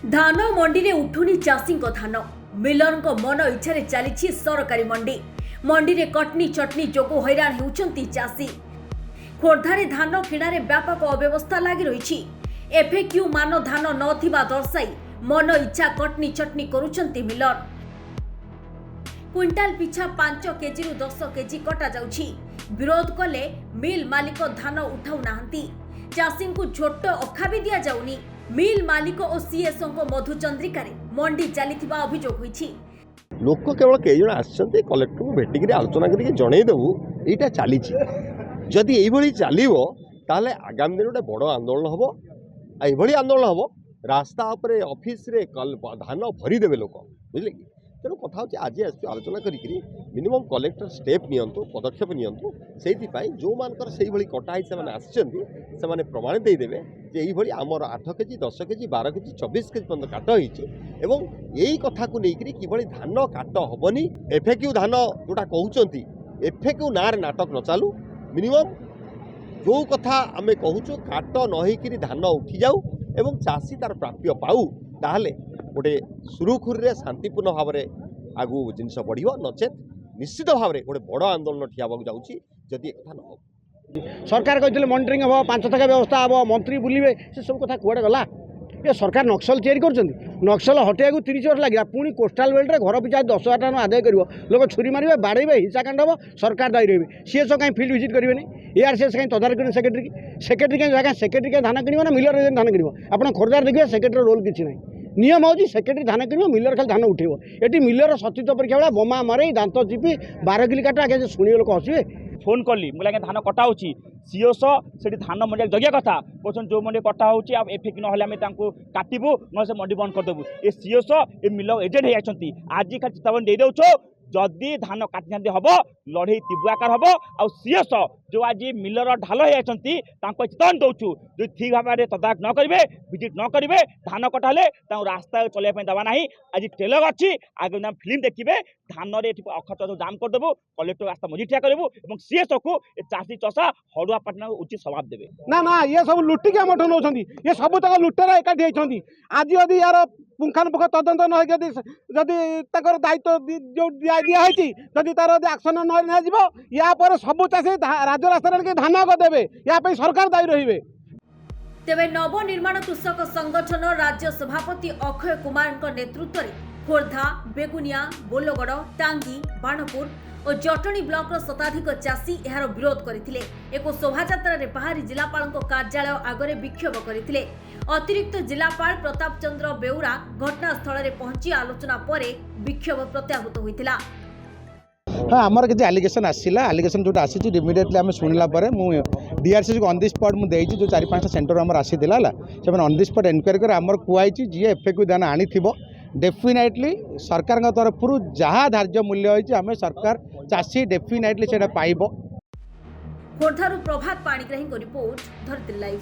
धान मंडी रे उठुनी चाषी धान मिलर मन इच्छा चली सरकारी मंडी मंडी रे कटनी चटनी जोगो हैरान होउछंती चाषी। खोर्धारे धान किणारे व्यापक अव्यवस्था लगी रही। एफएक्यू मान धान नथिबा दर्शाई मन इच्छा कटनी चटनी करुछंती मिलर। क्विंटाल पिछा 5 केजी रु 10 केजी कटा जाउछि। विरोध कले मिल मालिक धान उठाउ नाहंती। चाषी को झोट अखा भी दिया जाउनी। मिल मालिक और सीएसओ को मधुचंद्रिका मंडी चली अभियोग होइछि। लोक केवल कई जन आसछन्ते कलेक्टर को भेटिक आलोचना करके जनईदेबू यहाँ चली जदि ये चलो ताले आगामी दिन गोटे बड़ आंदोलन हम ये आंदोलन हम रास्ता उपरे ऑफिस रे धान भरीदेवे लोक बुझे कि तेणु कथा हो आज आलोचना करी मिनिमम कलेक्टर स्टेप नियंतु पदक्षेप नियंतु से जो मानकर से कटा से प्रमाण देदेवे जे यही आमर 8 केजी 10 केजी 12 केजी 24 केजी पर्यटन काट हो यही कथा को लेकर कि धान काट हेनी एफएक्यू धान जोटा कहते एफएक्यू ना नाटक न चालू मिनिमम जो कथा आम कहूँ काट नहींकि धान उठी जाऊ एवं चाषी तार प्राप्य पाऊ ताहले गोटे सुरुखुरी शांतिपूर्ण भाव में आगु जिनस बढ़ नचेत निश्चित भाव में गोटे बड़ आंदोलन ठिया जाऊँगी जदि एक कथा न हो। सरकार कहते मॉनिटरिंग हम 5 टका व्यवस्था हम मंत्री बुलवे से सब कथा कुआडे गला। ये सरकार नक्सल तैयारी कर नक्सल हटेगा 30 वर्ष लगे पुणी कोस्टाल बेल्ट घर पिछा 10,000 टका आदाय कर लोक छुरी मारे बाड़े हिंसाकांड हम सरकार दायी रही। सीएसओ कहीं फील्ड विजिट करेंगे एआरसीएस कहीं तदारख करेंगे सेक्रेटरी कहीं सेक्रेटरी कहीं धान किणव ना मिलर धान किणव आप खोर्धार देखिए सेक्रेटरी रोल किसी ना नियम हूँ सेक्रेटरी धान किणव मिलर खाली धान उठेब ये मिलर सतीत्व परीक्षा भाया बोमा मारे दांत चिपी 12 किलो काट आगे शुणे लोक हसवे। फोन कली मुझे धान कटा हो सीओस से धान मंडी जगिया कथा कहते जो मंडी कटा हो एफएक्यू ना काटबू ना से मंडी बंद करदेबू ये सीओस ये मिल एजेंट होती आज खाली चेतावनी दे दौच जदि धान काटी हम लड़े तीव्र आकार हम आ सीएस जो आज मिलर ढाल होती चेतावनी दौचु जो ठीक भाव में तदारख न करेंगे विजिट न करेंगे धान कटा रास्ता चलने देवा ना। आज ट्रेलर अच्छी आगे फिल्म देखिए धान अखत जाम करदेबू कलेक्टर रास्ता मझी ठिया करूँ और सीएसओ को चाषी चषा हड़ुआ पाटना उचित स्वभाव देवे ना ना ये सब लुटिक आम नौ ये सब तक लुटेरा एकाठी होती आज जदि यार पुंखानुपुख तदंत न जदि दायित्व जो दिखाई जदि तार एक्शन न सब चाषी राजरास्ता धान देवे या सरकार दायी रही। तेबे नवनिर्माण कृषक संगठन राज्य सभापति अक्षय कुमार नेतृत्व में खोर्धा बेगुनिया बोलगड़ टांगी बाणपुर और जटणी ब्लॉक शताधिक चाषी यार विरोध करथिले। एक शोभायात्रा रे बाहरी जिलापाल कार्यालय आगरे विक्षोभ करथिले। अतिरिक्त जिलापाल प्रताप चंद्र बेउरा घटनास्थल रे पहुंची आलोचना पर विक्षोभ प्रत्याहृत होइतिला। हाँ आमर किसी आलिगेसन आसला आलिगेसन जो आसी इमिडिएटली आम शुणिला डीआरसी को ऑन द स्पॉट मुझे जो 4-5 सेंटर आम आसीला से ऑन द स्पॉट एनक्वायरी कर आमर कुआई जी एफएक्यू दान आनी डेफिनेटली सरकार तरफ जहाँ धार्य मूल्य होती आम सरकार चाषी डेफिनेटली से पाइब। खोर्धारू प्रभात पाणिग्राही रिपोर्ट धरती लाइव।